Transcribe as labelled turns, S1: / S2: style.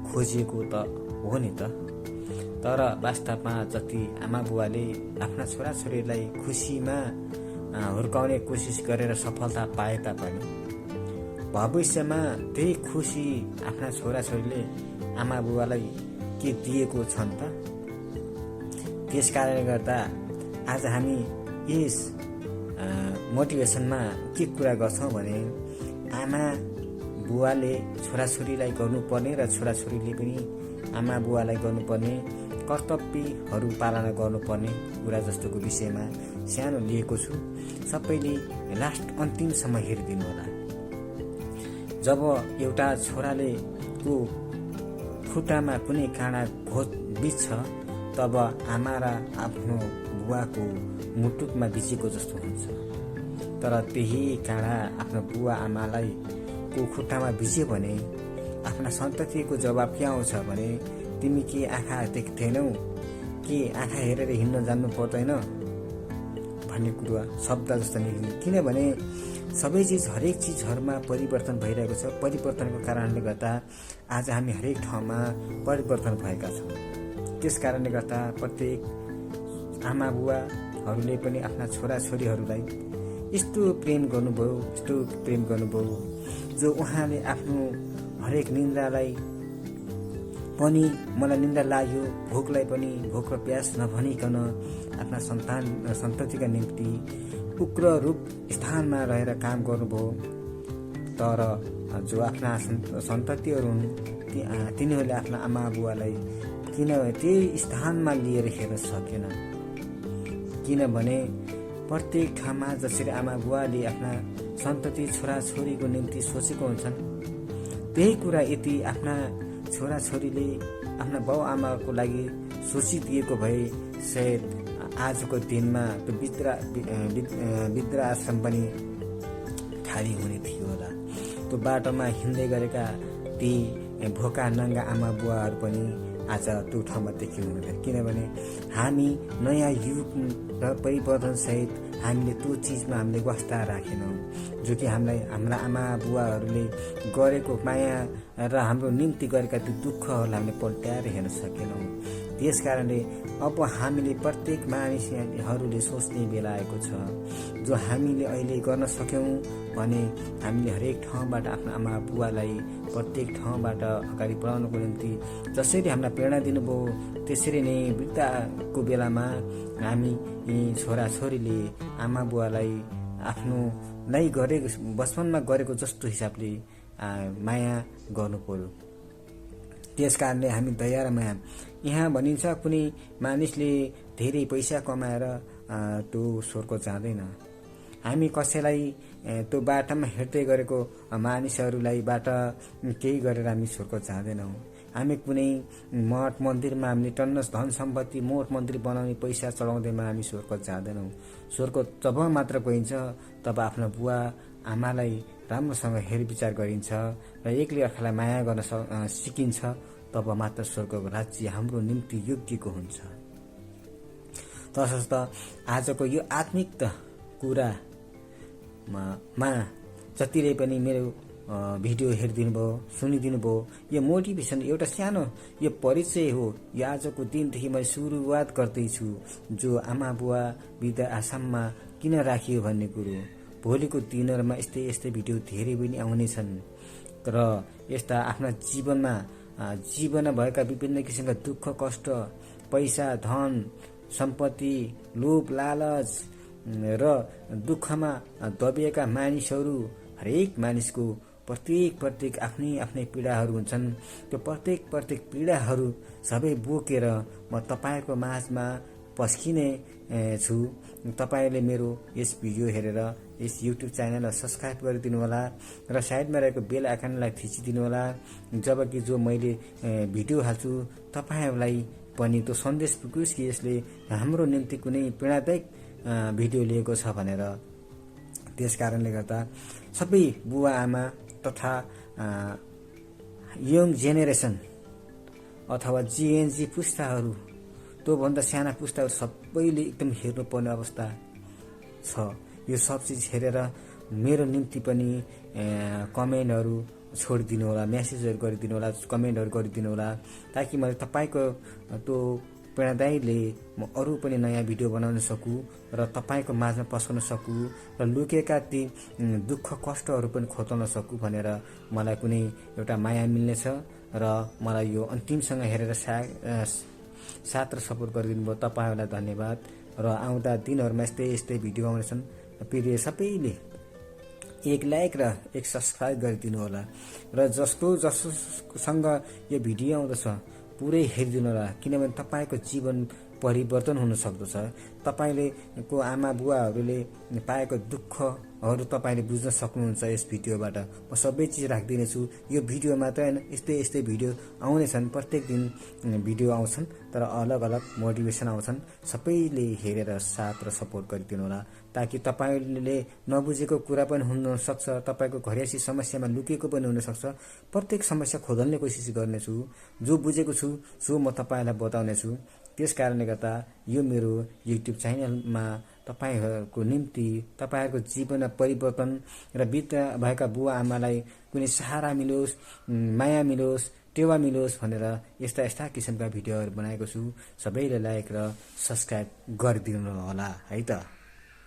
S1: खोजिएको त हो नि त। तर वास्तवमा जति आमा बुवाले आफ्ना छोराछोरीलाई खुसीमा हुर्काउने कोसिस गरेर सफलता पाए तापनि भविष्यमा त्यही खुसी आफ्ना छोराछोरीले आमा बुवालाई के दिएको छन् त। त्यस कारणले गर्दा आज हामी यस मोटिभेसनमा के कुरा गर्छौँ भने आमा बुवाले छोराछोरीलाई गर्नुपर्ने र छोराछोरीले पनि आमा बुवालाई गर्नुपर्ने कर्तव्यहरू पालना गर्नुपर्ने कुरा जस्तोको विषयमा सानो लिएको छु। सबैले लास्ट अन्तिमसम्म हेरिदिनु होला। जब एउटा छोराले को खुट्टामा कुनै काँडा बित्छ तब आमा र आफ्नो बुवाको मुटुकमा बिचेको जस्तो हुन्छ। तर त्यही काँडा आफ्नो बुवा आमालाई को खुट्टामा बिच्यो भने आफ्ना सन्ततिको जवाब के आउँछ भने तिमी के आँखा देख्दैनौ, के आँखा हेरेर हिँड्न जान्नु पर्दैन भन्ने कुरा शब्द जस्तो निक्लिने। किनभने सबै चिज हरेक चिजहरूमा परिवर्तन भइरहेको छ। परिवर्तनको कारणले गर्दा आज हामी हरेक ठाउँमा परिवर्तन भएका छौँ। त्यस कारणले गर्दा प्रत्येक आमा बुवाहरूले पनि आफ्ना छोराछोरीहरूलाई यस्तो प्रेम गर्नुभयो जो उहाँले आफ्नो हरेक निन्द्रालाई पनि मलाई निन्द्रा लाग्यो भोकलाई पनि भोक र प्यास नभनिकन आफ्ना सन्ततिका निम्ति उग्र रूप स्थानमा रहेर काम गर्नुभयो। तर जो आफ्ना सन्ततिहरू हुन् तिनीहरूले आफ्ना आमा बुवालाई त्यही स्थानमा लिएर हेर्न सकेन। किनभने प्रत्येक ठाउँमा जसरी आमा बुवाले आफ्ना सन्तति छोराछोरीको निम्ति सोचेको हुन्छन् त्यही कुरा यदि आफ्ना छोराछोरीले आफ्ना बाउ आमाको लागि सोचिदिएको भए सायद आजको दिनमा त्यो वृद्धाश्रम पनि खाली हुने थियो होला। त्यो बाटोमा हिँड्दै गरेका ती भोका नङ्गा आमा बुवाहरू पनि आज त्यो ठाउँमा देखिनु हुँदैन। किनभने हामी नयाँ युग र परिवर्तन सहित हामीले त्यो चिजमा हामीले वास्ता राखेनौँ जो कि हामीलाई हाम्रा आमा बुवाहरूले गरेको माया र हाम्रो निम्ति गरेका त्यो दुःखहरूलाई हामीले पल्ट्याएर हेर्न सकेनौँ। त्यस कारणले अब हामीले प्रत्येक मानिसहरूले सोच्ने बेला आएको छ जो हामीले अहिले गर्न सक्यौँ भने हामीले हरेक ठाउँबाट आफ्नो आमा बुवालाई प्रत्येक ठाउँबाट अगाडि बढाउनको निम्ति जसरी हामीलाई प्रेरणा दिनुभयो त्यसरी नै वृद्धको बेलामा हामी छोराछोरीले आमा बुवालाई आफ्नो बचपनमा गरेको जस्तो हिसाबले माया गर्नु पर्यो। त्यस कारणले हामी दया र माया यहाँ भनिन्छ कुनै मानिसले धेरै पैसा कमाएर त्यो स्वर्ग जाँदैन। हामी कसैलाई त्यो बाटामा हिँड्दै गरेको मानिसहरूलाई बाट केही गरेर हामी स्वर्ग जाँदैनौँ। हामी कुनै मठ मन्दिरमा हामीले टन्न धन सम्पत्ति मठ मन्दिर बनाउने पैसा चढाउँदैमा हामी स्वर्ग जाँदैनौँ। स्वर्ग जब मात्र गइन्छ तब आफ्नो बुवा आमालाई राम्रोसँग हेरविचार गरिन्छ र एकले अर्कालाई माया गर्न सिकिन्छ तब मात्र स्वर्गको राज्य हाम्रो निम्ति योग्यको हुन्छ। तसर्थ आजको यो आत्मिक कुरामा जतिले पनि मेरो भिडियो हेरिदिनु भयो सुनिदिनु भयो यो मोटिभेसन एउटा सानो यो परिचय हो। यो आजको दिनदेखि मैले सुरुवात गर्दैछु जो आमा बुवा वृद्ध आश्रममा किन राखियो भन्ने कुरो। भोलिको दिनहरूमा यस्तै भिडियो धेरै पनि आउनेछन् र यस्ता आफ्ना जीवनमा भएका विभिन्न किसिमका दुःख कष्ट पैसा धन सम्पत्ति लोभ लालच र दुःखमा दबिएका मानिसहरू हरेक मानिसको प्रत्येक आफ्नै पीडाहरू हुन्छन्। त्यो प्रत्येक पीडाहरू सबै बोकेर म तपाईँको माझमा पस्किने छु। तपाईँले मेरो यस भिडियो हेरेर यस युट्युब च्यानललाई सब्सक्राइब गरिदिनु होला र साइडमा रहेको बेल आइकनलाई थिचिदिनु होला। जबकि जो मैले भिडियो हाल्छु तपाईँहरूलाई पनि त्यो सन्देश पुगोस् कि यसले हाम्रो निम्ति कुनै प्रेरणादायक भिडियो लिएको छ भनेर। त्यस कारणले गर्दा सबै बुवा आमा तथा यङ जेनेरेसन अथवा जिएनजी पुस्ताहरू त्योभन्दा साना पुस्ताहरू सबैले एकदम हेर्नुपर्ने अवस्था छ। यो सब चिज हेरेर मेरो निम्ति पनि कमेन्टहरू छोडिदिनु होला, मेसेजहरू गरिदिनु होला, कमेन्टहरू गरिदिनु होला, ताकि मैले तपाईँको त्यो प्रेरणादायीले म अरू पनि नयाँ भिडियो बनाउन सकूँ र तपाईँको माझमा पस्कन सकूँ र लुकेका ती दुःख कष्टहरू पनि खोताउन सकूँ भनेर मलाई कुनै एउटा माया मिल्नेछ र मलाई यो अन्तिमसँग हेरेर साथ र सपोर्ट गरिदिनु भयो। तपाईँहरूलाई धन्यवाद र आउँदा दिनहरूमा यस्तै यस्तै भिडियो आउनेछन्। प्रिय सबैले एक लाइक र एक सब्सक्राइब गरिदिनु होला र जससँग यो भिडियो आउँदछ पुरै हेरिदिनु होला, किनभने तपाईँको जीवन परिवर्तन हुन सक्दछ। तपाईँले को आमा बुवाहरूले पाएको दुःखहरू तपाईँले बुझ्न सक्नुहुन्छ यस भिडियोबाट। म सबै चिज राखिदिनेछु। यो भिडियो मात्रै होइन, यस्तै यस्तै भिडियो आउनेछन्, प्रत्येक दिन भिडियो आउँछन्, तर अलग अलग मोटिभेसन आउँछन्। सबैले हेरेर साथ र सपोर्ट गरिदिनु होला, ताकि तपाईँले नबुझेको कुरा पनि हुनसक्छ, तपाईँको घरेसी समस्यामा लुकेको पनि हुनसक्छ। प्रत्येक समस्या खोदल्ने कोसिस गर्नेछु, जो बुझेको छु सो म तपाईँलाई बताउनेछु। त्यस कारणले गर्दा यो मेरो युट्युब च्यानलमा तपाईँहरूको निम्ति तपाईँहरूको जीवनमा परिवर्तन र बित्दा भएका बुवा आमालाई कुनै सहारा मिलोस्, माया मिलोस्, टेवा मिलोस् भनेर यस्ता यस्ता किसिमका भिडियोहरू बनाएको छु। सबैले लाइक र सब्सक्राइब गरिदिनु होला है त।